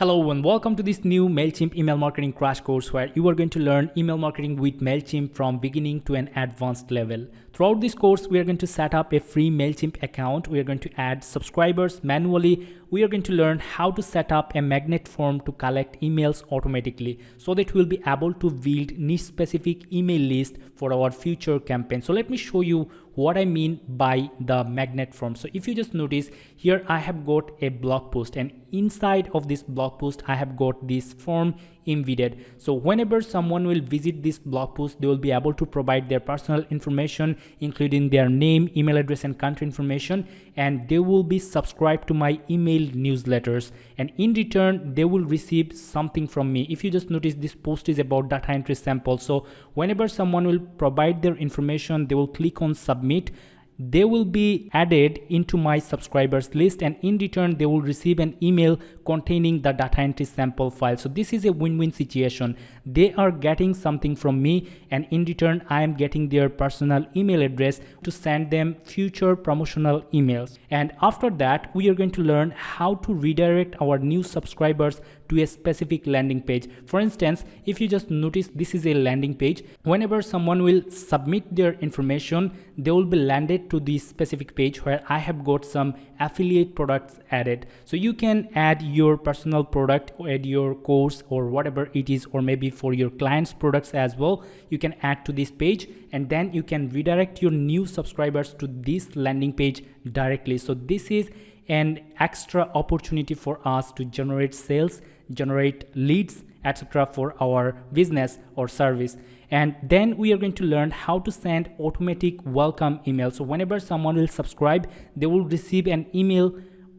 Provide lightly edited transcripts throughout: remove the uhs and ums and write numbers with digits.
Hello and welcome to this new MailChimp email marketing crash course where you are going to learn email marketing with MailChimp from beginning to an advanced level. Throughout this course, we are going to set up a free MailChimp account. We are going to add subscribers manually. We are going to learn how to set up a magnet form to collect emails automatically so that we'll be able to build niche specific email list for our future campaign. So let me show you what I mean by the magnet form. So if you just notice here, I have got a blog post, and inside of this blog post, I have got this form embedded. So whenever someone will visit this blog post, they will be able to provide their personal information, including their name, email address, and country information, and they will be subscribed to my email newsletters, and in return they will receive something from me. If you just notice, this post is about data entry sample. So whenever someone will provide their information, they will click on submit. They will be added into my subscribers list, and in return they will receive an email containing the data entry sample file. So this is a win-win situation. They are getting something from me, and in return I am getting their personal email address to send them future promotional emails. And after that, we are going to learn how to redirect our new subscribers to a specific landing page. For instance, if you just notice, this is a landing page. Whenever someone will submit their information, they will be landed to this specific page where I have got some affiliate products added. So you can add your personal product, or add your course or whatever it is, or maybe for your clients' products as well. You can add to this page, and then you can redirect your new subscribers to this landing page directly. So this is an extra opportunity for us to generate sales, generate leads, etc. for our business or service. And then we are going to learn how to send automatic welcome emails. So whenever someone will subscribe, they will receive an email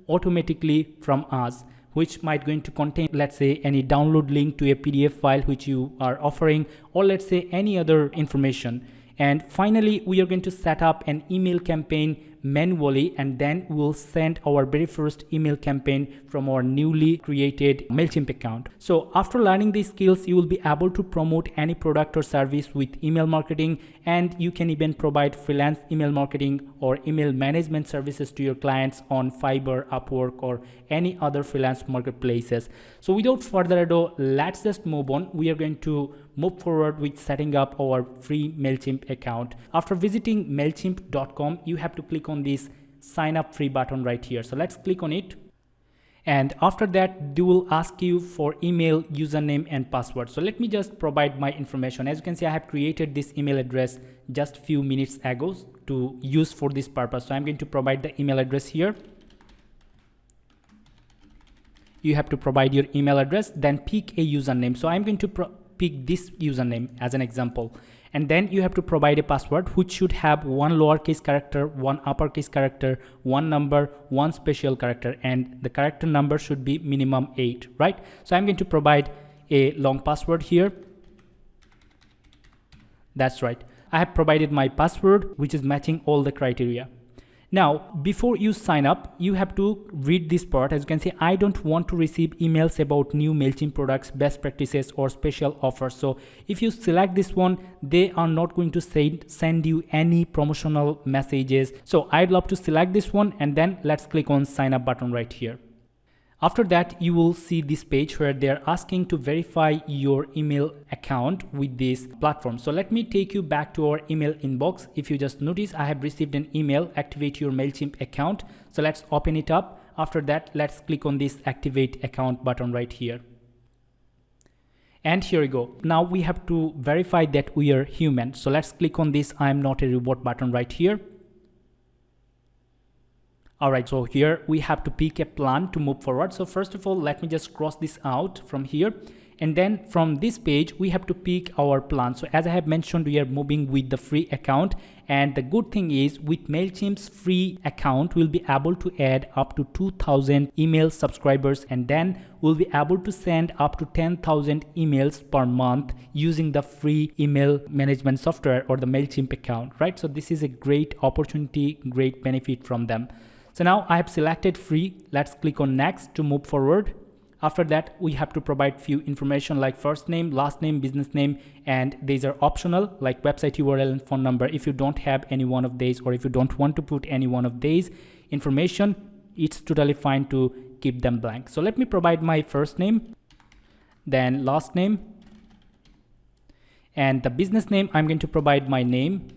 automatically from us, which might going to contain, let's say, any download link to a PDF file which you are offering, or let's say any other information. And finally, we are going to set up an email campaign manually, and then we'll send our very first email campaign from our newly created MailChimp account. So after learning these skills, you will be able to promote any product or service with email marketing, and you can even provide freelance email marketing or email management services to your clients on Fiverr, Upwork, or any other freelance marketplaces. So without further ado, let's just move on. We are going to move forward with setting up our free MailChimp account. After visiting MailChimp.com, you have to click on this sign up free button right here. So let's click on it. And after that, they will ask you for email, username, and password. So let me just provide my information. As you can see, I have created this email address just few minutes ago to use for this purpose. So I'm going to provide the email address here. You have to provide your email address, then pick a username. So I'm going to pick this username as an example, and then you have to provide a password which should have one lowercase character, one uppercase character, one number, one special character, and the character number should be minimum 8, right? So I'm going to provide a long password here. That's right, I have provided my password which is matching all the criteria. Now, before you sign up, you have to read this part. As you can see, I don't want to receive emails about new MailChimp products, best practices, or special offers. So if you select this one, they are not going to send you any promotional messages. So I'd love to select this one, and then let's click on sign up button right here. After that, you will see this page where they're asking to verify your email account with this platform. So let me take you back to our email inbox. If you just notice, I have received an email, activate your MailChimp account. So let's open it up. After that, let's click on this activate account button right here. And here we go. Now we have to verify that we are human. So let's click on this I'm not a robot button right here. Alright, so here we have to pick a plan to move forward. So first of all, let me just cross this out from here. And then from this page, we have to pick our plan. So as I have mentioned, we are moving with the free account. And the good thing is, with MailChimp's free account, we'll be able to add up to 2,000 email subscribers. And then we'll be able to send up to 10,000 emails per month using the free email management software or the MailChimp account, right? So this is a great opportunity, great benefit from them. So now I have selected free. Let's click on next to move forward. After that, we have to provide few information like first name, last name, business name, and these are optional like website URL and phone number. If you don't have any one of these, or if you don't want to put any one of these information, it's totally fine to keep them blank. So let me provide my first name, then last name, and the business name. I'm going to provide my name.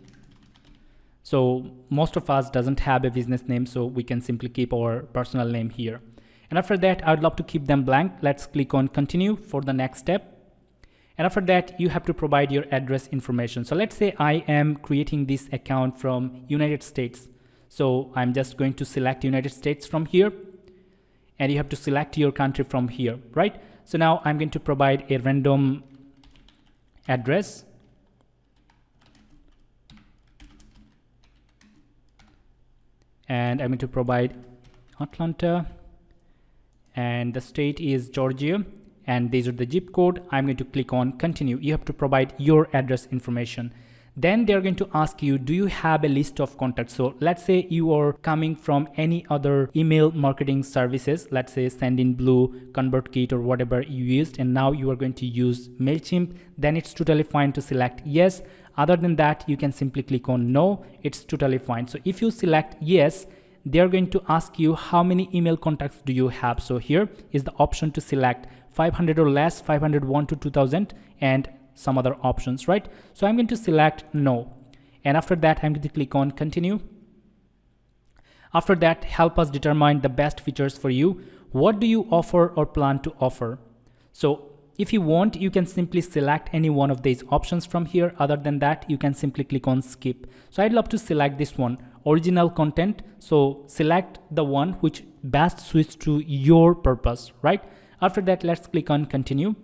So most of us doesn't have a business name, so we can simply keep our personal name here. And after that, I'd love to keep them blank. Let's click on continue for the next step. And after that, you have to provide your address information. So let's say I am creating this account from United States. So I'm just going to select United States from here, and you have to select your country from here, right? So now I'm going to provide a random address. And I'm going to provide Atlanta, and the state is Georgia, and these are the zip code. I'm going to click on continue. You have to provide your address information. Then they're going to ask you, do you have a list of contacts? So let's say you are coming from any other email marketing services, let's say Sendinblue, ConvertKit, or whatever you used, and now you are going to use MailChimp. Then it's totally fine to select yes. Other than that, you can simply click on no. It's totally fine. So if you select yes, they're going to ask you how many email contacts do you have. So here is the option to select 500 or less, 501 to 2000, and some other options, right? So I'm going to select no. And after that, I'm going to click on continue. After that, help us determine the best features for you. What do you offer or plan to offer? So if you want, you can simply select any one of these options from here. Other than that, you can simply click on skip. So I'd love to select this one, original content. So select the one which best suits to your purpose, right? After that, let's click on continue.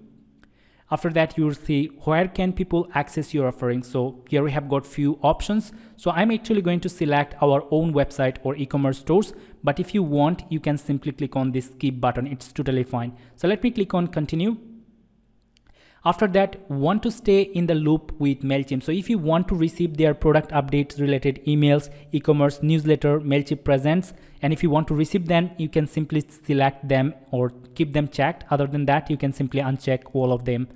After that, you will see where can people access your offering. So here we have got few options. So I'm actually going to select our own website or e-commerce stores. But if you want, you can simply click on this skip button. It's totally fine. So let me click on continue. After that, want to stay in the loop with MailChimp. So if you want to receive their product updates related emails, e-commerce newsletter, MailChimp presents, and if you want to receive them, you can simply select them or keep them checked. Other than that, you can simply uncheck all of them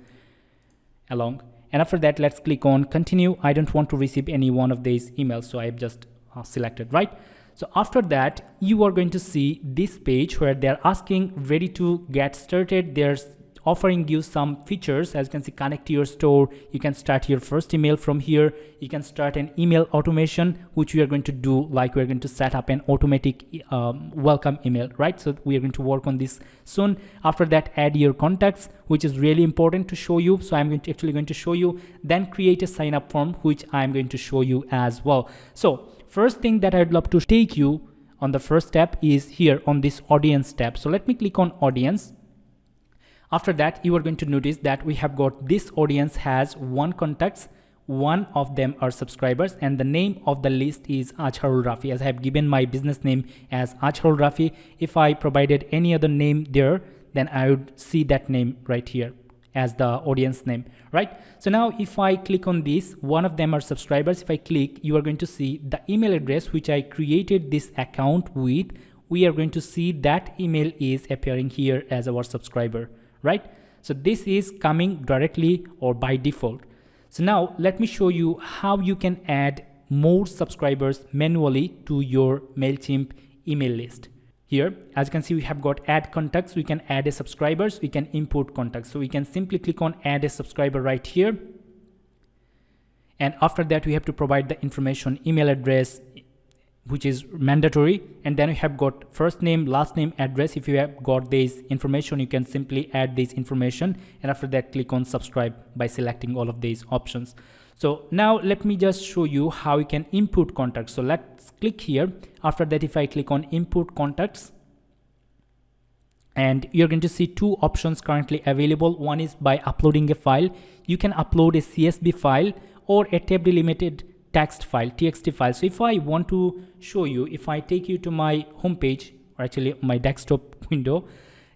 along. And after that, let's click on continue. I don't want to receive any one of these emails, so I've just selected, right? So after that, you are going to see this page where they're asking ready to get started. There's offering you some features. As you can see, connect to your store. You can start your first email from here. You can start an email automation, which we are going to do, like we're going to set up an automatic welcome email, right? So we are going to work on this soon. After that, add your contacts, which is really important to show you. So I'm actually going to show you. Then create a sign up form, which I'm going to show you as well. So first thing that I'd love to take you on the first step is here on this audience tab. So let me click on audience. After that, you are going to notice that we have got this audience has 1 contacts, 1 of them are subscribers, and the name of the list is Ajharul Rafi, as I have given my business name as Ajharul Rafi. If I provided any other name there, then I would see that name right here as the audience name, right? So now if I click on this, 1 of them are subscribers. If I click, you are going to see the email address which I created this account with. We are going to see that email is appearing here as our subscriber, right? So this is coming directly or by default. So now let me show you how you can add more subscribers manually to your MailChimp email list. Here, as you can see, we have got add contacts. We can add a subscribers. We can import contacts. So we can simply click on add a subscriber right here. And after that, we have to provide the information, email address, which is mandatory, and then we have got first name, last name, address. If you have got this information, you can simply add this information, and after that click on subscribe by selecting all of these options. So now let me just show you how you can input contacts. So let's click here. After that, if I click on input contacts, and you're going to see 2 options currently available. One is by uploading a file. You can upload a CSV file or a tab delimited text file, txt file. So if I want to show you, if I take you to my home page, or actually my desktop window,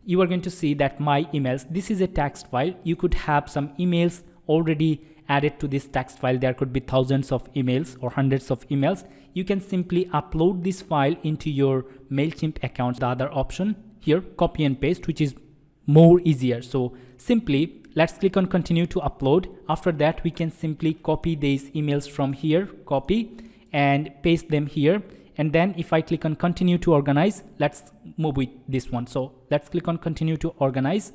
you are going to see that my emails, this is a text file. You could have some emails already added to this text file. There could be thousands of emails or hundreds of emails. You can simply upload this file into your MailChimp account. The other option here, copy and paste, which is more easier. So simply let's click on continue to upload. After that, we can simply copy these emails from here, copy and paste them here. And then if I click on continue to organize, let's move with this one. So let's click on continue to organize,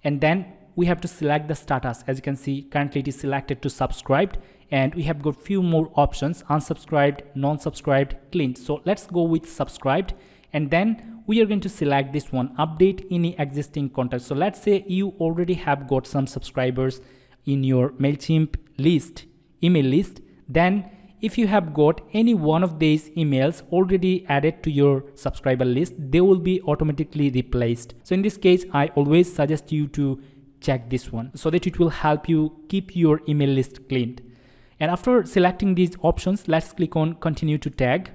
and then we have to select the status. As you can see, currently it is selected to subscribed, and we have got few more options: unsubscribed, non-subscribed, cleaned. So let's go with subscribed, and then we are going to select this one, update any existing contacts. So let's say you already have got some subscribers in your MailChimp list, email list. Then if you have got any one of these emails already added to your subscriber list, they will be automatically replaced. So in this case, I always suggest you to check this one so that it will help you keep your email list cleaned. And after selecting these options, let's click on continue to tag.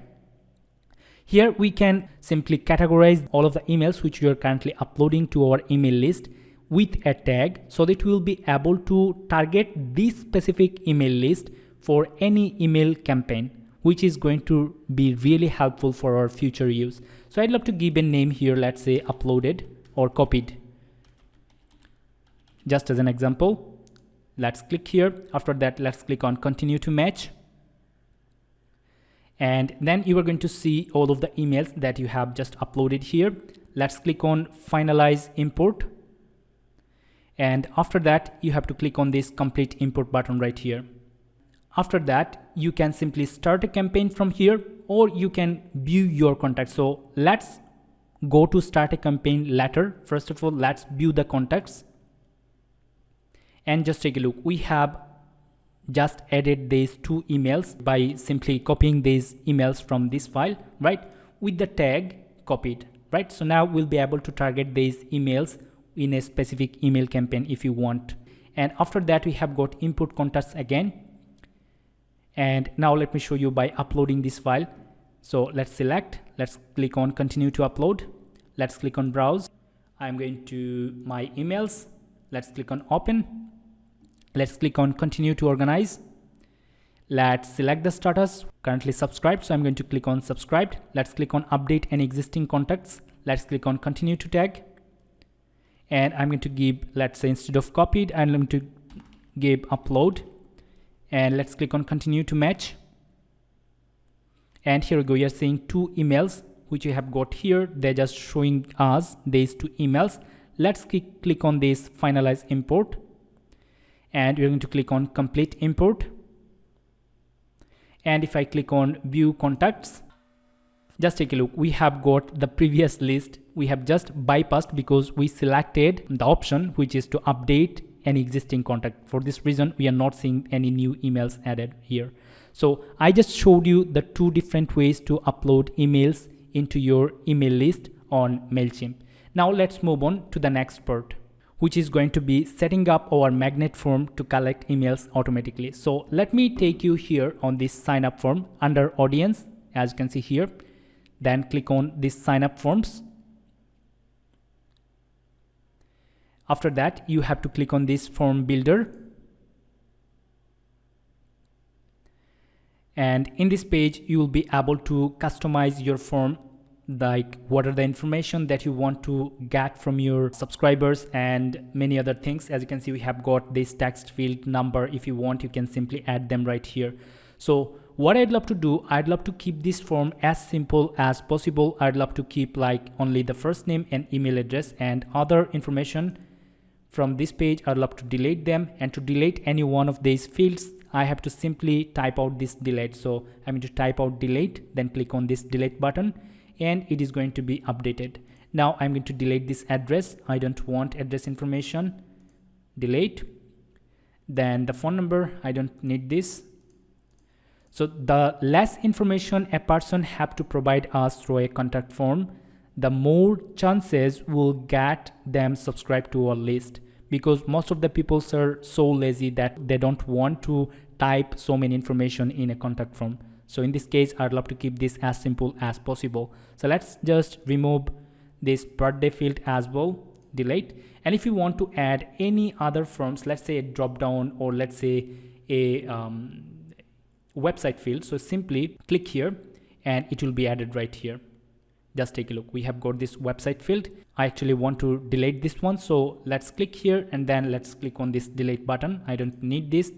Here we can simply categorize all of the emails which we are currently uploading to our email list with a tag, so that we will be able to target this specific email list for any email campaign, which is going to be really helpful for our future use. So I'd love to give a name here, let's say uploaded or copied, just as an example. Let's click here. After that, let's click on continue to match. And then you are going to see all of the emails that you have just uploaded here. Let's click on finalize import. And after that, you have to click on this complete import button right here. After that, you can simply start a campaign from here, or you can view your contacts. So let's go to start a campaign later. First of all, let's view the contacts and just take a look. We have just added these 2 emails by simply copying these emails from this file, right, with the tag copied, right? So now we'll be able to target these emails in a specific email campaign if you want. And after that, we have got input contacts again. And now let me show you by uploading this file. So let's select, let's click on continue to upload. Let's click on browse. I'm going to my emails. Let's click on open. Let's click on continue to organize. Let's select the status, currently subscribed. So I'm going to click on subscribed. Let's click on update any existing contacts. Let's click on continue to tag. And I'm going to give, let's say instead of copied, I'm going to give upload. And let's click on continue to match. And here we go. You're seeing 2 emails which you have got here. They're just showing us these 2 emails. Let's click on this finalize import. And we're going to click on complete import. And if I click on view contacts, just take a look. We have got the previous list. We have just bypassed because we selected the option which is to update an existing contact. For this reason, we are not seeing any new emails added here. So I just showed you the 2 different ways to upload emails into your email list on MailChimp. Now let's move on to the next part, which is going to be setting up our magnet form to collect emails automatically. So let me take you here on this sign up form under audience, as you can see here. Then click on this sign up forms. After that, you have to click on this form builder. And in this page, you will be able to customize your form, like what are the information that you want to get from your subscribers and many other things. As you can see, we have got this text field number. If you want, you can simply add them right here. So what I'd love to do, I'd love to keep this form as simple as possible. I'd love to keep like only the first name and email address, and other information from this page I'd love to delete them. And to delete any one of these fields, I have to simply type out this delete. So I'm going to type out delete, then click on this delete button, and it is going to be updated. Now I'm going to delete this address. I don't want address information. Delete. Then the phone number, I don't need this. So the less information a person have to provide us through a contact form, the more chances we'll get them subscribed to our list, because most of the people are so lazy that they don't want to type so many information in a contact form. So in this case, I'd love to keep this as simple as possible. So let's just remove this birthday field as well, delete. And if you want to add any other forms, let's say a drop down, or let's say a website field, so simply click here and it will be added right here. Just take a look. We have got this website field. I actually want to delete this one. So let's click here and then let's click on this delete button. I don't need this.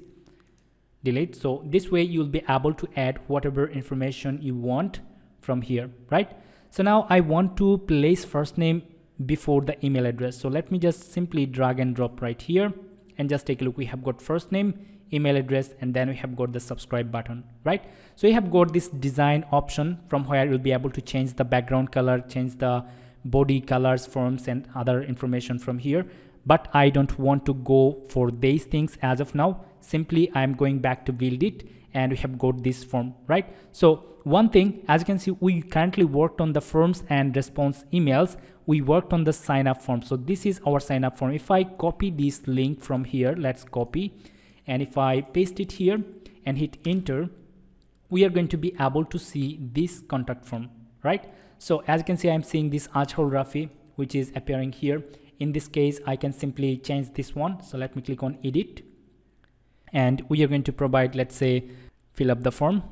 Delete. So this way you'll be able to add whatever information you want from here, right? So now I want to place first name before the email address. So let me just simply drag and drop right here and just take a look. We have got first name, email address, and then we have got the subscribe button, right? So you have got this design option from where you'll be able to change the background color, change the body colors, forms, and other information from here. But I don't want to go for these things as of now. Simply I'm going back to build it, and we have got this form, right? So one thing, as you can see, we currently worked on the forms and response emails. We worked on the sign up form. So this is our sign up form. If I copy this link from here, let's copy, and if I paste it here and hit enter, we are going to be able to see this contact form, right? So as you can see, I'm seeing this Ajhal Rafi, which is appearing here. In this case, I can simply change this one. So let me click on edit, and we are going to provide, let's say, fill up the form.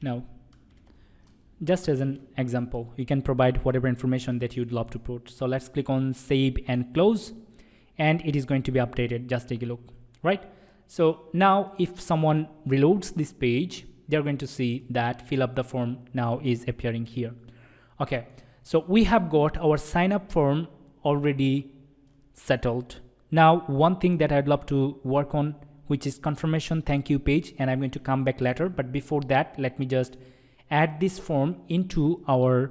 Now, just as an example, you can provide whatever information that you'd love to put. So let's click on save and close, and it is going to be updated. Just take a look, right? So now if someone reloads this page, they're going to see that fill up the form now is appearing here. Okay, so we have got our sign up form already settled. Now one thing that I'd love to work on, which is confirmation thank you page, and I'm going to come back later. But before that, let me just add this form into our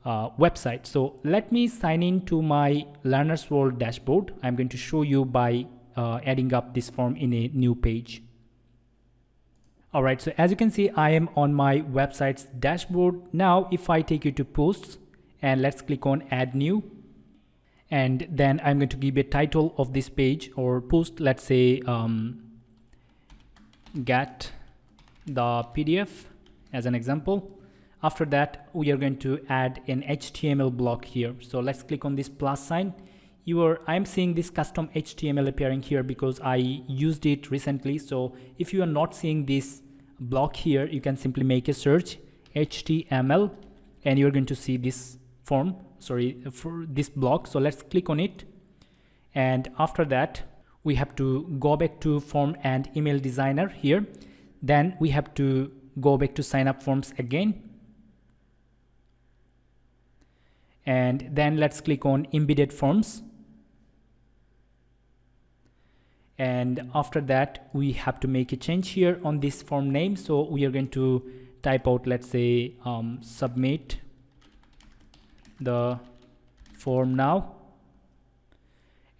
website. So let me sign in to my Learners World dashboard. I'm going to show you by adding up this form in a new page. All right, so as you can see, I am on my website's dashboard. Now, if I take you to posts, and let's click on add new, and then I'm going to give a title of this page or post, let's say get the PDF as an example. After that, we are going to add an HTML block here. So let's click on this plus sign. I'm seeing this custom HTML appearing here because I used it recently. So if you are not seeing this block here, you can simply make a search HTML, and you're going to see this form, for this block. So let's click on it, and after that we have to go back to form and email designer here. Then we have to go back to sign up forms again, and then let's click on embedded forms. And after that, we have to make a change here on this form name. So we are going to type out, let's say, submit the form now.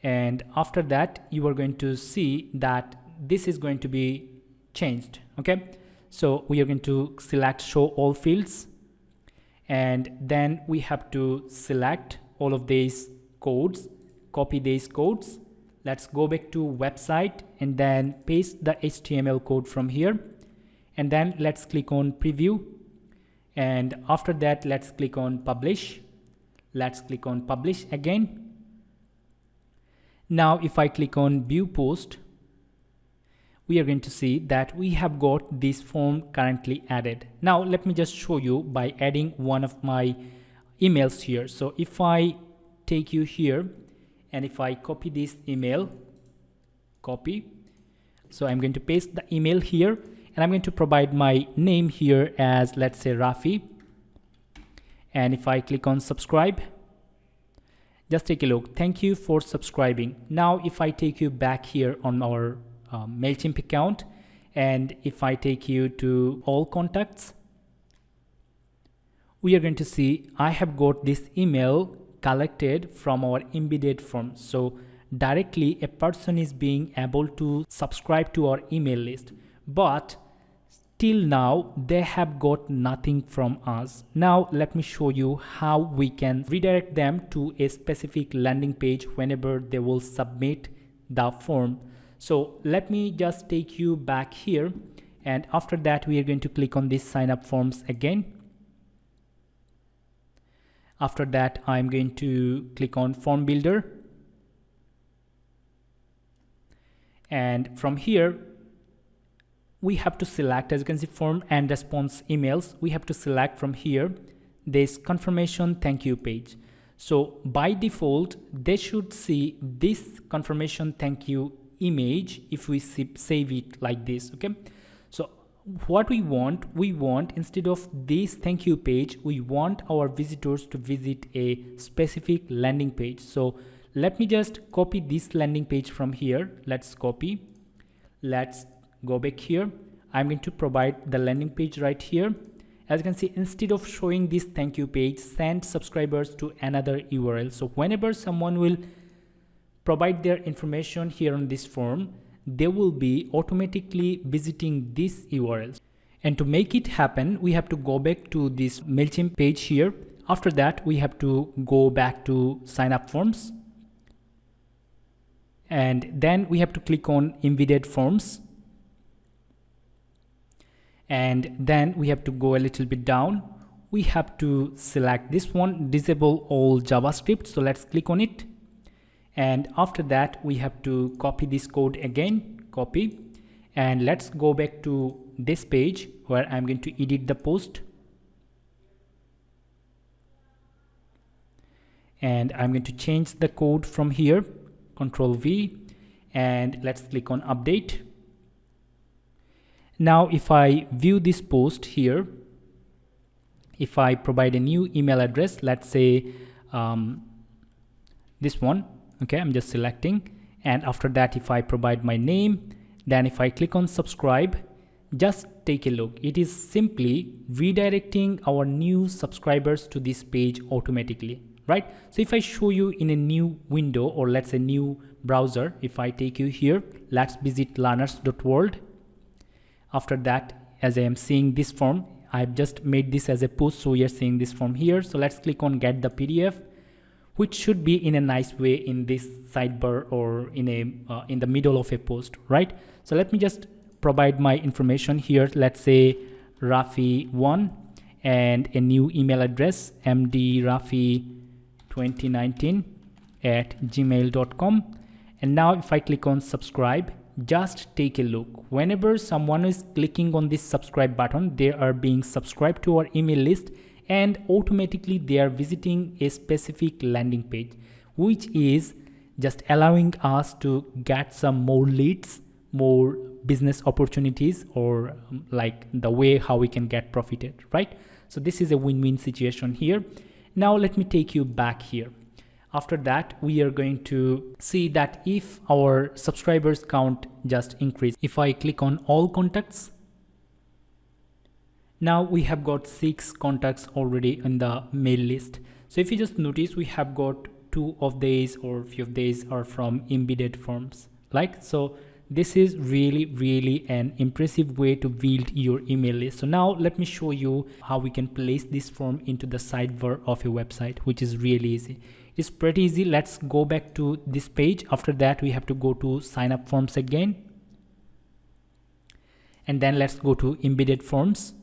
And after that, you are going to see that this is going to be changed. Okay. So we are going to select show all fields. And then we have to select all of these codes, copy these codes. Let's go back to website and then paste the HTML code from here. And then let's click on preview. And after that, let's click on publish. Let's click on publish again. Now, if I click on view post, we are going to see that we have got this form currently added. Now, let me just show you by adding one of my emails here. So if I take you here, and if I copy this email, copy. So I'm going to paste the email here, and I'm going to provide my name here as, let's say, Rafi. And if I click on subscribe, just take a look. Thank you for subscribing. Now, if I take you back here on our MailChimp account, and if I take you to all contacts, we are going to see I have got this email collected from our embedded form. So directly a person is being able to subscribe to our email list, but till now they have got nothing from us. Now let me show you how we can redirect them to a specific landing page whenever they will submit the form. So let me just take you back here, and after that we are going to click on this sign up forms again. After that, I'm going to click on form builder, and from here we have to select, as you can see, form and response emails. We have to select from here this confirmation thank you page. So by default, they should see this confirmation thank you image if we save it like this. Okay, so what we want instead of this thank you page, we want our visitors to visit a specific landing page. So let me just copy this landing page from here. Let's copy, let's go back here. I'm going to provide the landing page right here. As you can see, instead of showing this thank you page, send subscribers to another URL. So whenever someone will provide their information here on this form, they will be automatically visiting this URL. And to make it happen, we have to go back to this MailChimp page here. After that, we have to go back to sign up forms. And then we have to click on embedded forms. And then we have to go a little bit down. We have to select this one, disable all JavaScript. So let's click on it. And after that, we have to copy this code again, copy. And let's go back to this page where I'm going to edit the post. And I'm going to change the code from here, Control V, and let's click on update. Now, if I view this post here, if I provide a new email address, let's say this one, okay, I'm just selecting. And after that, if I provide my name, then if I click on subscribe, just take a look. It is simply redirecting our new subscribers to this page automatically, right? So if I show you in a new window, or let's say new browser, if I take you here, let's visit learners.world. After that, as I am seeing this form, I've just made this as a post, so we are seeing this form here. So let's click on get the PDF, which should be in a nice way in this sidebar or in the middle of a post, right? So let me just provide my information here. Let's say Rafi1 and a new email address, mdrafi2019@gmail.com. And now if I click on subscribe, just take a look. Whenever someone is clicking on this subscribe button, they are being subscribed to our email list, and automatically they are visiting a specific landing page, which is just allowing us to get some more leads, more business opportunities, or like the way how we can get profited, right? So this is a win-win situation here. Now let me take you back here. After that, we are going to see that if our subscribers count just increase. If I click on all contacts, now we have got 6 contacts already in the mail list. So if you just notice, we have got 2 of these or few of these are from embedded forms. Like, so this is really an impressive way to build your email list. So now let me show you how we can place this form into the sidebar of a website, which is really easy. It's pretty easy. Let's go back to this page. After that, we have to go to sign up forms again. And then let's go to embedded forms.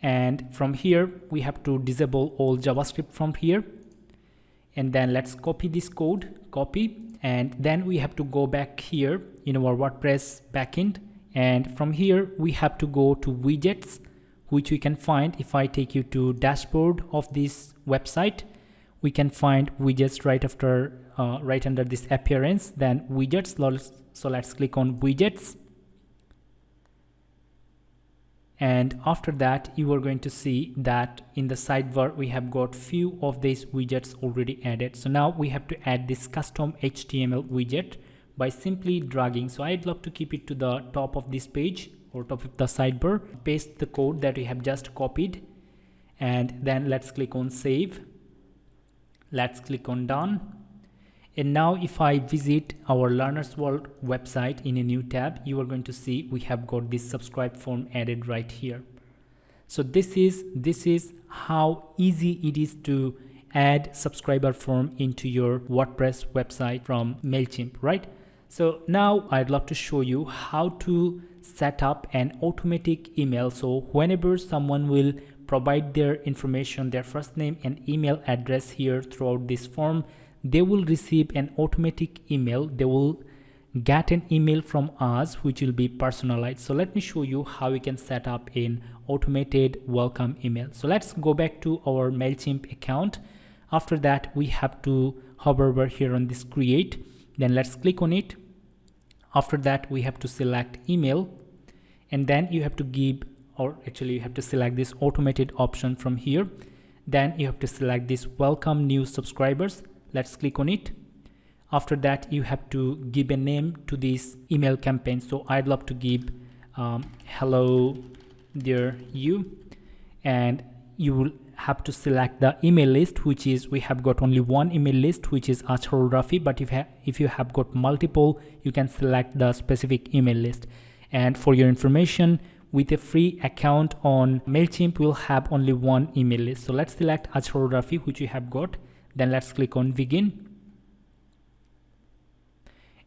And from here, we have to disable all JavaScript from here. And then let's copy this code, copy. And then we have to go back here in our WordPress backend. And from here, we have to go to widgets, which we can find if I take you to dashboard of this website. We can find widgets right after, right under this appearance, then widgets. So let's click on widgets. And after that, you are going to see that in the sidebar, we have got few of these widgets already added. So now we have to add this custom HTML widget by simply dragging. So I'd love to keep it to the top of this page or top of the sidebar. Paste the code that we have just copied. And then let's click on save. Let's click on done. And now if I visit our Learners World website in a new tab, you are going to see we have got this subscribe form added right here. So this is how easy it is to add subscriber form into your WordPress website from MailChimp, right? So now I'd love to show you how to set up an automatic email. So whenever someone will provide their information, their first name and email address here throughout this form, they will receive an automatic email. They will get an email from us which will be personalized. So let me show you how we can set up an automated welcome email. So let's go back to our MailChimp account. After that, we have to hover over here on this create. Then let's click on it. After that, we have to select email. and then you have to give, or actually you have to select this automated option from here. Then you have to select this welcome new subscribers. Let's click on it. After that, you have to give a name to this email campaign. So I'd love to give hello dear you, and you will have to select the email list, which is, we have got only one email list, which is Azharul Rafi, but if you have got multiple, you can select the specific email list. And for your information, with a free account on MailChimp, we'll have only one email list. So let's select Azharul Rafi, which we have got. Then let's click on begin.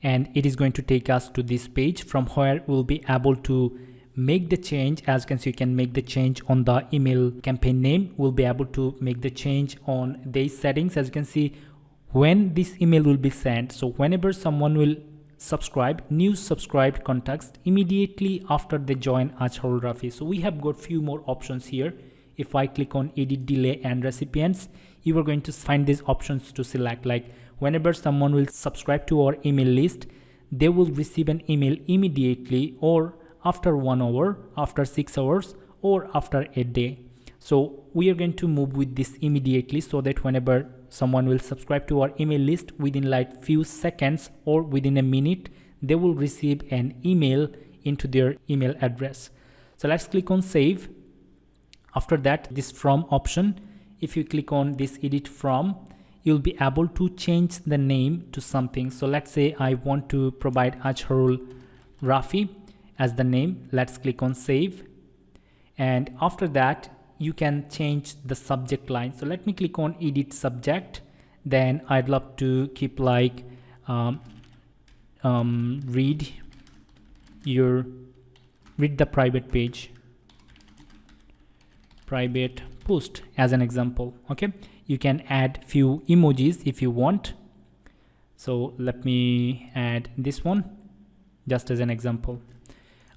And it is going to take us to this page from where we'll be able to make the change. As you can see, you can make the change on the email campaign name. We'll be able to make the change on these settings. As you can see, when this email will be sent, so whenever someone will subscribe, new subscribed contacts immediately after they join Azharul Rafi. So we have got few more options here. If I click on edit delay and recipients, you are going to find these options to select, like whenever someone will subscribe to our email list, they will receive an email immediately, or after 1 hour, after 6 hours, or after a day. So we are going to move with this immediately, so that whenever someone will subscribe to our email list, within like few seconds or within a minute, they will receive an email into their email address. So let's click on save. After that, this from option, if you click on this edit from, you'll be able to change the name to something. So let's say I want to provide Azharul Rafi as the name. Let's click on save. And after that, you can change the subject line. So let me click on edit subject. Then I'd love to keep like read the private page, private post as an example. Okay, you can add few emojis if you want. So let me add this one just as an example.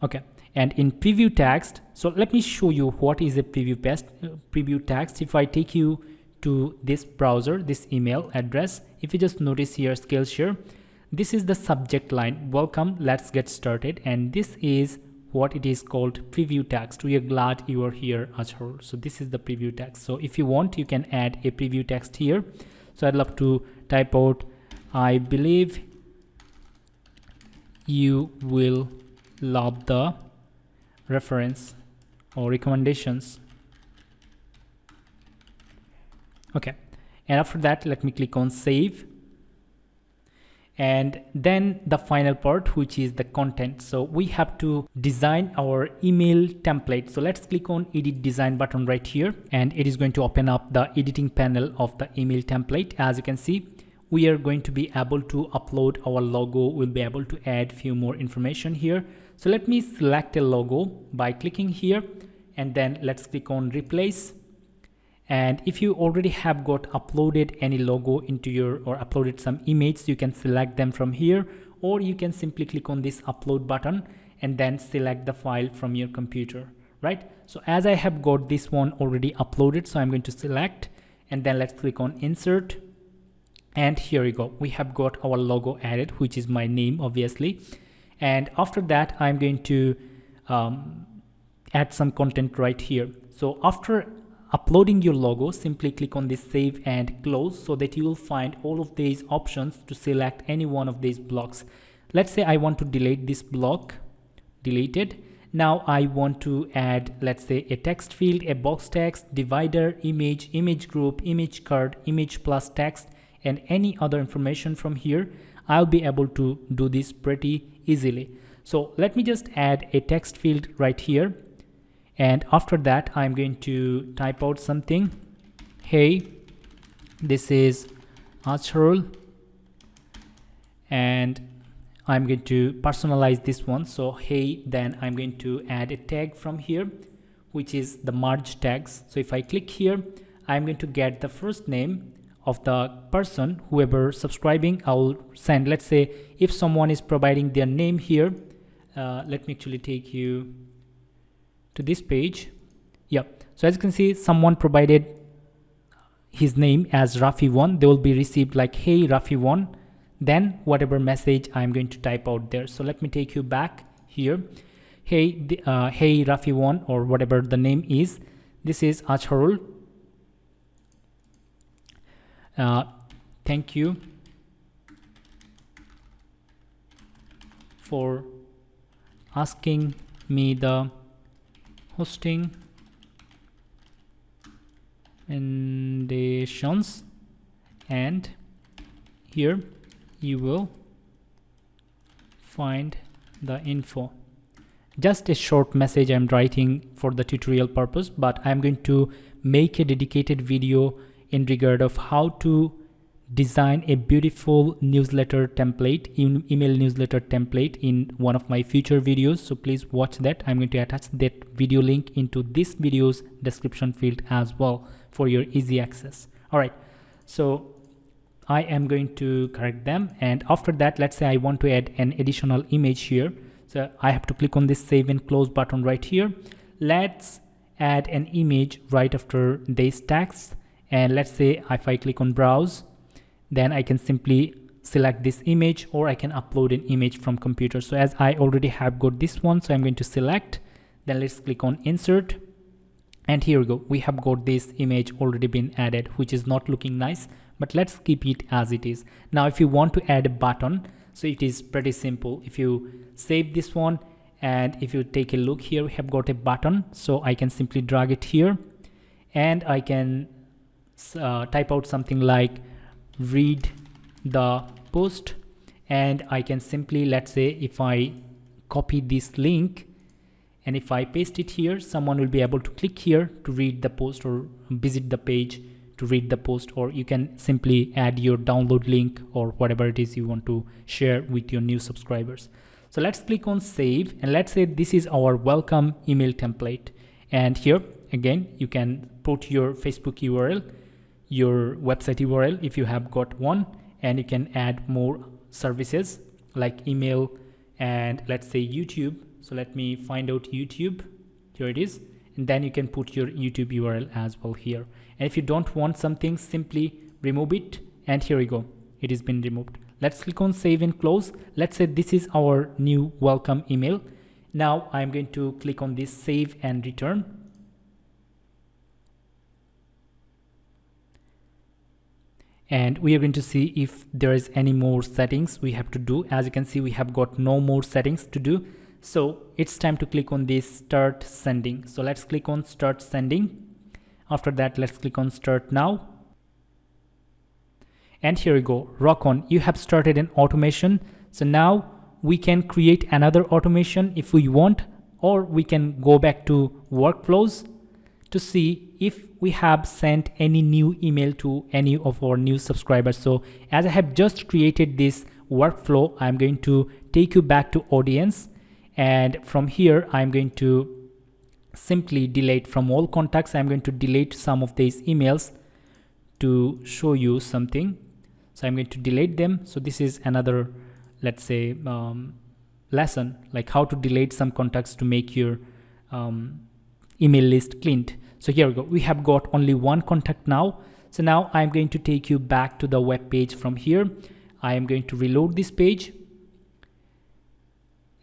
Okay, and in preview text, so let me show you what is a preview text. If I take you to this browser, this email address, if you just notice here, Skillshare, this is the subject line, welcome, let's get started, and this is what it is called, preview text. We are glad you are here, Azharul. So this is the preview text. So if you want, you can add a preview text here. So I'd love to type out, I believe you will love the reference or recommendations. Okay, and after that, let me click on save. And then the final part, which is the content. So we have to design our email template. So let's click on edit design button right here, and it is going to open up the editing panel of the email template. As you can see, we are going to be able to upload our logo. We'll be able to add few more information here. So let me select a logo by clicking here, and then let's click on replace. And if you already have got uploaded any logo into your, or uploaded some images, you can select them from here, or you can simply click on this upload button and then select the file from your computer, right? So as I have got this one already uploaded, so I'm going to select, and then let's click on insert. And here we go. We have got our logo added, which is my name, obviously. And after that, I'm going to add some content right here. So after uploading your logo, simply click on this save and close, so that you will find all of these options to select any one of these blocks. Let's say I want to delete this block, deleted. Now I want to add, let's say, a text field, a box text, divider, image, image group, image card, image plus text, and any other information from here. I'll be able to do this pretty easily. So let me just add a text field right here. And after that, I'm going to type out something. Hey, this is Azharul, and I'm going to personalize this one. So hey, then I'm going to add a tag from here, which is the merge tags. So if I click here, I'm going to get the first name of the person, whoever subscribing. I'll send, let's say, if someone is providing their name here, let me actually take you to this page. Yeah, so as you can see, someone provided his name as Rafi1. They will be received like, hey Rafi1, then whatever message I'm going to type out there. So let me take you back here. hey Rafi1 or whatever the name is. This is Acharul. Thank you for asking me the hosting recommendations, and here you will find the info. Just a short message I'm writing for the tutorial purpose, but I'm going to make a dedicated video in regard of how to design a beautiful newsletter template, email newsletter template in one of my future videos. So please watch that. I'm going to attach that video link into this video's description field as well for your easy access. All right, so I am going to correct them, and after that, let's say I want to add an additional image here. So I have to click on this save and close button right here. Let's add an image right after this text, and let's say if I click on browse, then I can simply select this image, or I can upload an image from computer. So as I already have got this one, so I'm going to select, then let's click on insert, and here we go. We have got this image already been added, which is not looking nice, but let's keep it as it is. Now if you want to add a button, so it is pretty simple. If you save this one, and if you take a look here, we have got a button. So I can simply drag it here, and I can type out something like read the post, and I can simply, let's say if I copy this link and if I paste it here, someone will be able to click here to read the post or visit the page to read the post, or you can simply add your download link or whatever it is you want to share with your new subscribers. So let's click on save, and let's say this is our welcome email template, and here again you can put your Facebook URL, your website URL if you have got one, and you can add more services like email and let's say YouTube. So let me find out YouTube. Here it is, and then you can put your YouTube URL as well here. And if you don't want something, simply remove it, and here we go, it has been removed. Let's click on save and close. Let's say this is our new welcome email. Now I'm going to click on this save and return. And we are going to see if there is any more settings we have to do. As you can see, we have got no more settings to do. So it's time to click on this start sending. So let's click on start sending. After that, let's click on start now. And here we go, rock on, you have started an automation. So now we can create another automation if we want, or we can go back to workflows to see if we have sent any new email to any of our new subscribers. So as I have just created this workflow, I'm going to take you back to audience, and from here I'm going to simply delete from all contacts. I'm going to delete some of these emails to show you something. So I'm going to delete them. So this is another, let's say, lesson, like how to delete some contacts to make your email list cleaned. So here we go, we have got only one contact now. So now I'm going to take you back to the web page. From here I am going to reload this page,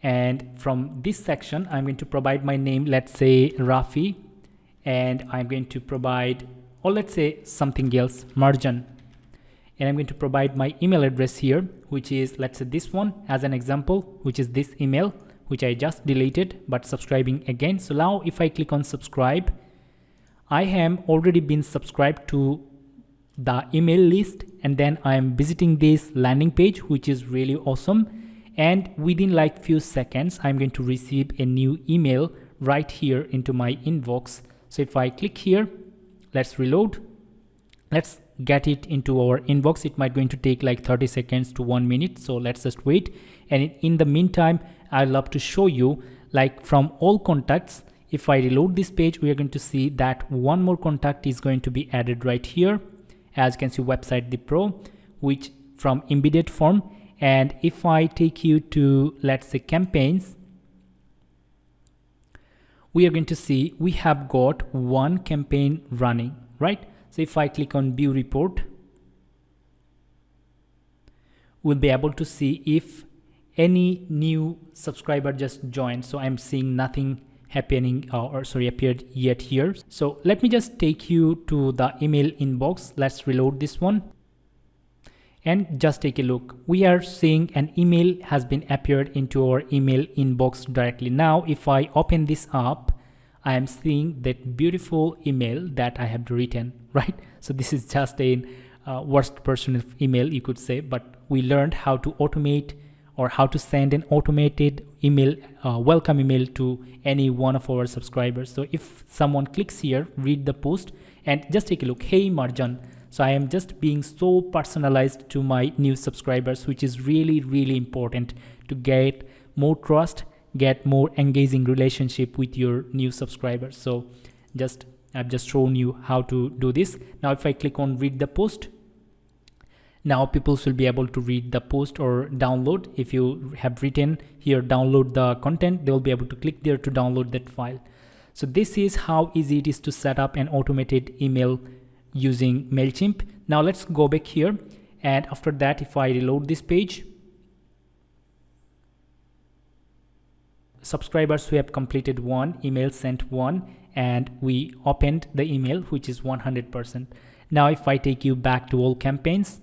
and from this section I'm going to provide my name, let's say Rafi, and I'm going to provide, or let's say something else, Marjan, and I'm going to provide my email address here, which is, let's say this one as an example, which is this email which I just deleted but subscribing again. So now if I click on subscribe, I am already been subscribed to the email list, and then I am visiting this landing page, which is really awesome. And within like few seconds, I'm going to receive a new email right here into my inbox. So if I click here, let's reload. Let's get it into our inbox. It might going to take like 30 seconds to 1 minute. So let's just wait. And in the meantime, I'd love to show you, like from all contacts, if I reload this page, we are going to see that one more contact is going to be added right here. As you can see, website the pro, which from embedded form. And if I take you to, let's say, campaigns, we are going to see we have got one campaign running, right? So if I click on view report, we'll be able to see if any new subscriber just joined. So I'm seeing nothing happening appeared yet here. So let me just take you to the email inbox. Let's reload this one and just take a look. We are seeing an email has been appeared into our email inbox directly. Now if I open this up, I am seeing that beautiful email that I have written, right? So this is just a worst version of email, you could say, but we learned how to automate or how to send an automated email, welcome email to any one of our subscribers. So if someone clicks here, read the post and just take a look. Hey Marjan. So I am just being so personalized to my new subscribers, which is really, really important to get more trust, get more engaging relationship with your new subscribers. So I've just shown you how to do this. Now if I click on read the post, now people will be able to read the post or download. If you have written here download the content, they will be able to click there to download that file. So this is how easy it is to set up an automated email using MailChimp. Now let's go back here, and after that if I reload this page, subscribers who have completed one, email sent one, and we opened the email, which is 100%. Now if I take you back to all campaigns,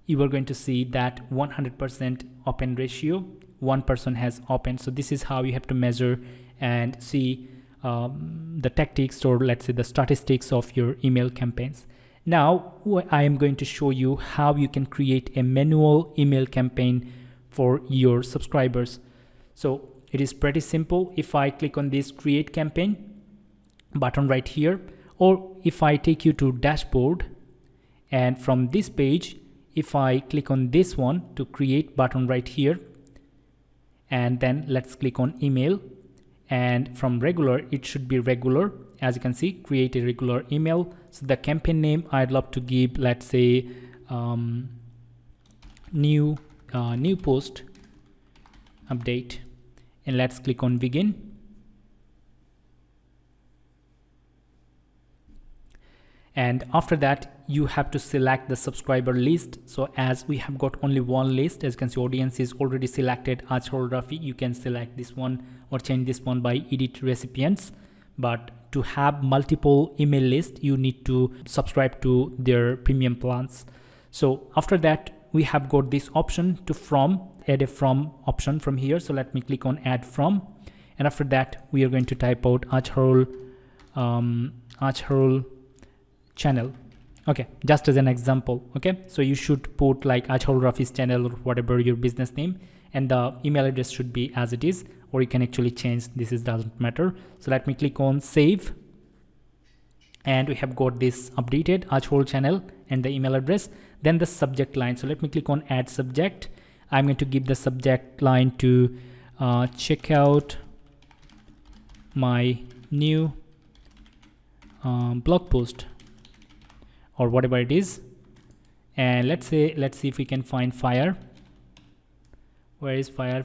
you are going to see that 100% open ratio, one person has opened. So this is how you have to measure and see the tactics, or let's say the statistics of your email campaigns. Now I am going to show you how you can create a manual email campaign for your subscribers. So it is pretty simple. If I click on this create campaign button right here, or if I take you to dashboard, and from this page if I click on this one to create button right here, and then let's click on email, and from regular it should be regular. As you can see, create a regular email. So the campaign name I'd love to give, let's say new post update, and let's click on begin. And after that you have to select the subscriber list. So as we have got only one list, as you can see audience is already selected as Rafi. You can select this one or change this one by edit recipients, but to have multiple email lists you need to subscribe to their premium plans. So after that we have got this option to add a from option from here. So let me click on add from, and after that we are going to type out Ajharul channel. Okay, just as an example. Okay, so you should put like Ajharul Rafi's channel or whatever your business name, and the email address should be as it is, or you can actually change this, doesn't matter. So let me click on save, and we have got this updated Ajharul channel and the email address. Then the subject line, so let me click on add subject. I'm going to give the subject line to check out my new blog post, or whatever it is. And let's see if we can find fire. Where is fire?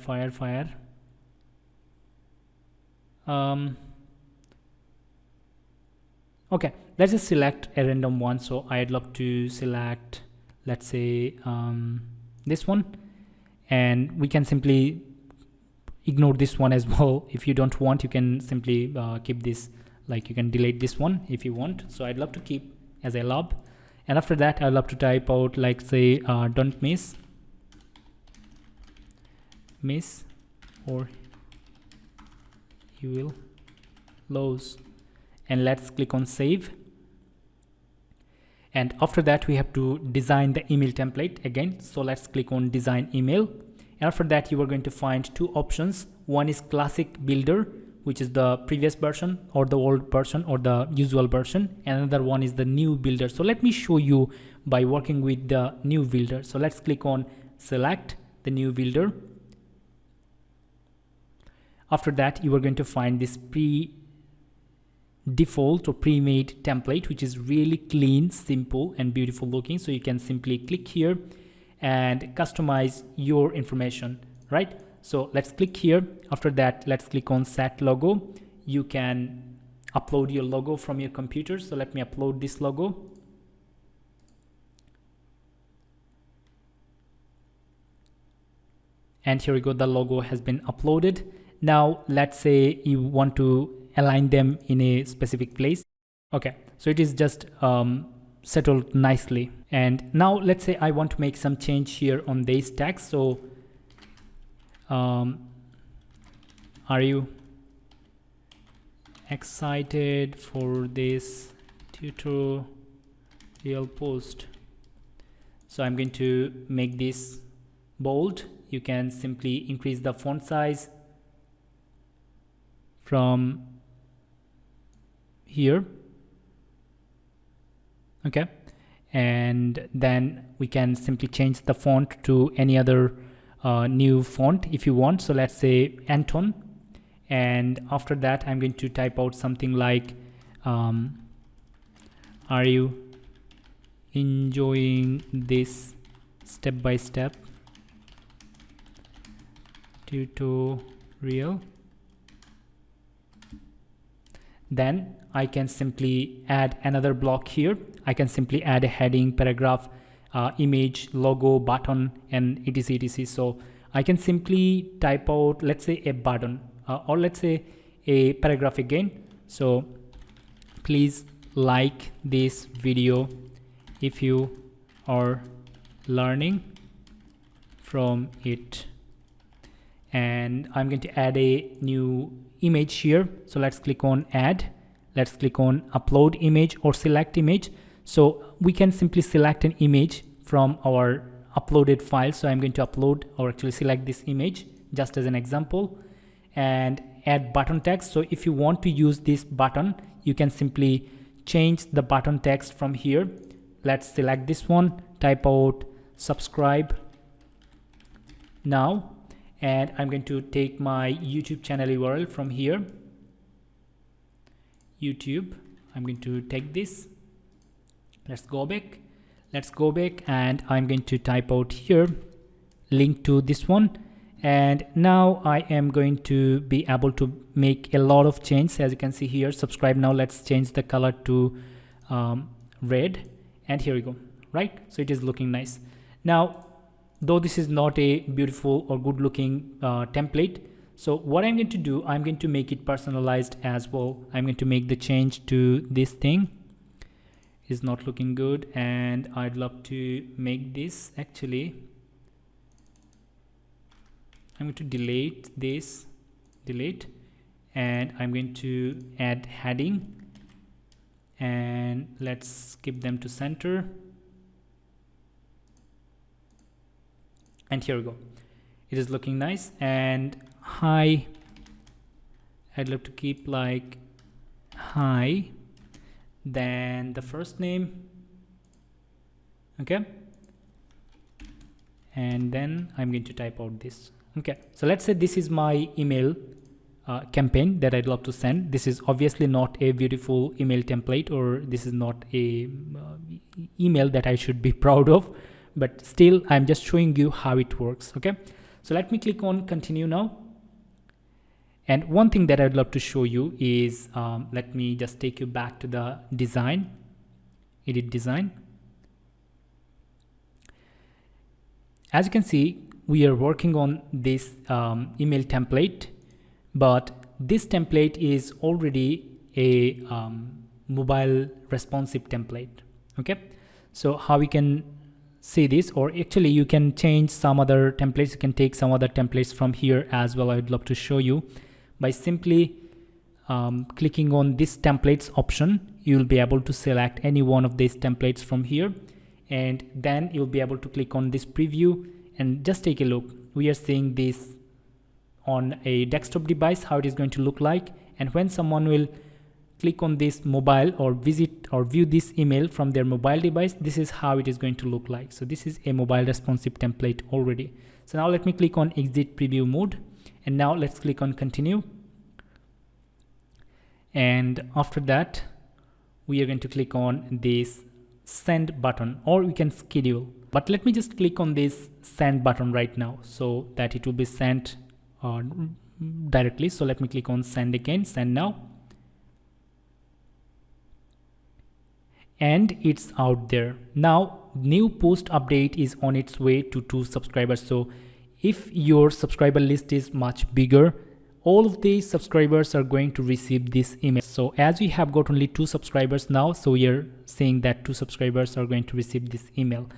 Okay, let's just select a random one. So I'd love to select, let's say this one, and we can simply ignore this one as well. If you don't want, you can simply keep this, like you can delete this one if you want. So I'd love to keep as I love, and after that I'd love to type out, like say don't miss or you will lose, and let's click on save. And after that we have to design the email template again. So let's click on design email, and after that you are going to find two options. One is classic builder, which is the previous version or the old version or the usual version, and another one is the new builder. So let me show you by working with the new builder. So let's click on select the new builder. After that you are going to find this default or pre-made template, which is really clean, simple and beautiful looking. So you can simply click here and customize your information, right? So let's click here. After that let's click on set logo. You can upload your logo from your computer. So let me upload this logo. And here we go, the logo has been uploaded. Now let's say you want to align them in a specific place. Okay, so it is just settled nicely. And now let's say I want to make some change here on this text. So are you excited for this tutorial post? So I'm going to make this bold. You can simply increase the font size from here. Okay, and then we can simply change the font to any other new font if you want. So let's say Anton, and after that I'm going to type out something like are you enjoying this step-by-step tutorial? Then I can simply add another block here. I can simply add a heading, paragraph, image, logo, button, and etc. So I can simply type out, let's say, a button or let's say a paragraph again. So please like this video if you are learning from it. And I'm going to add a new image here. So let's click on add. Let's click on upload image or select image. So we can simply select an image from our uploaded file. So I'm going to upload or actually select this image just as an example, and add button text. So if you want to use this button, you can simply change the button text from here. Let's select this one, type out subscribe now, and I'm going to take my YouTube channel URL from here. YouTube, I'm going to take this. Let's go back and I'm going to type out here link to this one. And now I am going to be able to make a lot of changes. As you can see here, subscribe now. Let's change the color to red, and here we go. Right, so it is looking nice. Now, though this is not a beautiful or good looking template, so what I'm going to do, I'm going to make it personalized as well. I'm going to make the change to this thing. Is not looking good, and I'd love to make this actually. I'm going to delete this, and I'm going to add heading, and let's keep them to center. And here we go. It is looking nice. And hi, I'd love to keep like hi, then the first name, okay, and then I'm going to type out this. Okay, so let's say this is my email campaign that I'd love to send. This is obviously not a beautiful email template, or this is not a email that I should be proud of, but still I'm just showing you how it works. Okay, so let me click on continue now. And one thing that I'd love to show you is let me just take you back to the design, edit design. As you can see, we are working on this email template, but this template is already a mobile responsive template. Okay, so how we can see this, or actually you can change some other templates. You can take some other templates from here as well. I'd love to show you by simply clicking on this templates option. You'll be able to select any one of these templates from here, and then you'll be able to click on this preview and just take a look. We are seeing this on a desktop device, how it is going to look like, and when someone will click on this mobile or visit or view this email from their mobile device, this is how it is going to look like. So this is a mobile responsive template already. So now let me click on exit preview mode, and now let's click on continue. And after that, we are going to click on this send button, or we can schedule, but let me just click on this send button right now so that it will be sent directly. So let me click on send again, send now, and it's out there now. New post update is on its way to 2 subscribers. So if your subscriber list is much bigger, all of these subscribers are going to receive this email. So as we have got only 2 subscribers now, so we are saying that 2 subscribers are going to receive this email.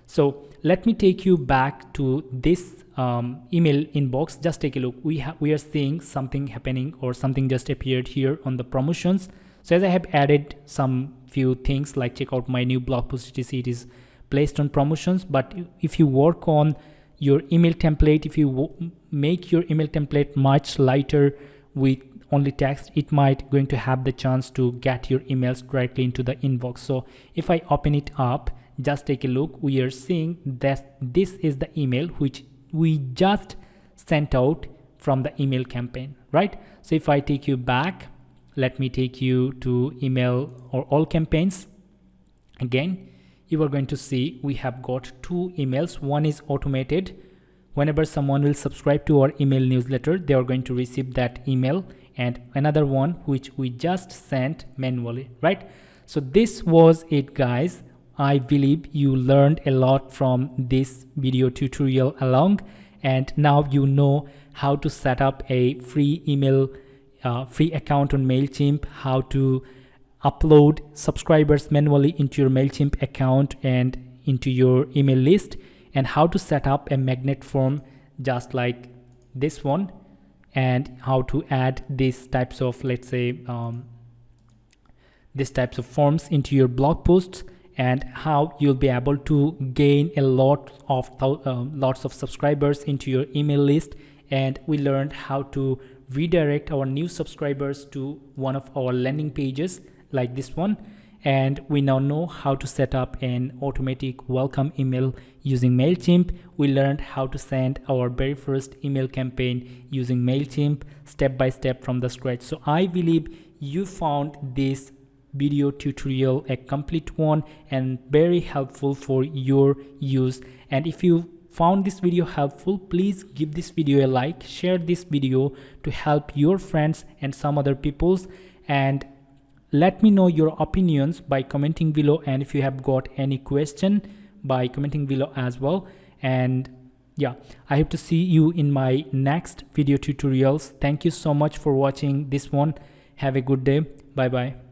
So let me take you back to this email inbox. Just take a look. We are seeing something happening, or something just appeared here on the promotions. So as I have added some few things like check out my new blog post, etc., it is placed on promotions. But if you work on your email template, if you make your email template much lighter with only text, it might going to have the chance to get your emails directly into the inbox. So if I open it up, just take a look, we are seeing that this is the email which we just sent out from the email campaign, right? So if I take you back, let me take you to email or all campaigns. Again, you are going to see we have got 2 emails. One is automated. Whenever someone will subscribe to our email newsletter, they are going to receive that email, and another one which we just sent manually, right? So this was it, guys. I believe you learned a lot from this video tutorial along, and now you know how to set up a free email free account on MailChimp, how to upload subscribers manually into your MailChimp account and into your email list, and how to set up a magnet form just like this one, and how to add these types of, let's say, these types of forms into your blog posts, and how you'll be able to gain a lot of lots of subscribers into your email list. And we learned how to redirect our new subscribers to one of our landing pages like this one, and we now know how to set up an automatic welcome email using MailChimp. We learned how to send our very first email campaign using MailChimp step by step from the scratch. So I believe you found this video tutorial a complete one and very helpful for your use. And if you found this video helpful, please give this video a like, share this video to help your friends and some other peoples, and let me know your opinions by commenting below. And if you have got any question, by commenting below as well. And yeah, I hope to see you in my next video tutorials. Thank you so much for watching this one. Have a good day. Bye bye.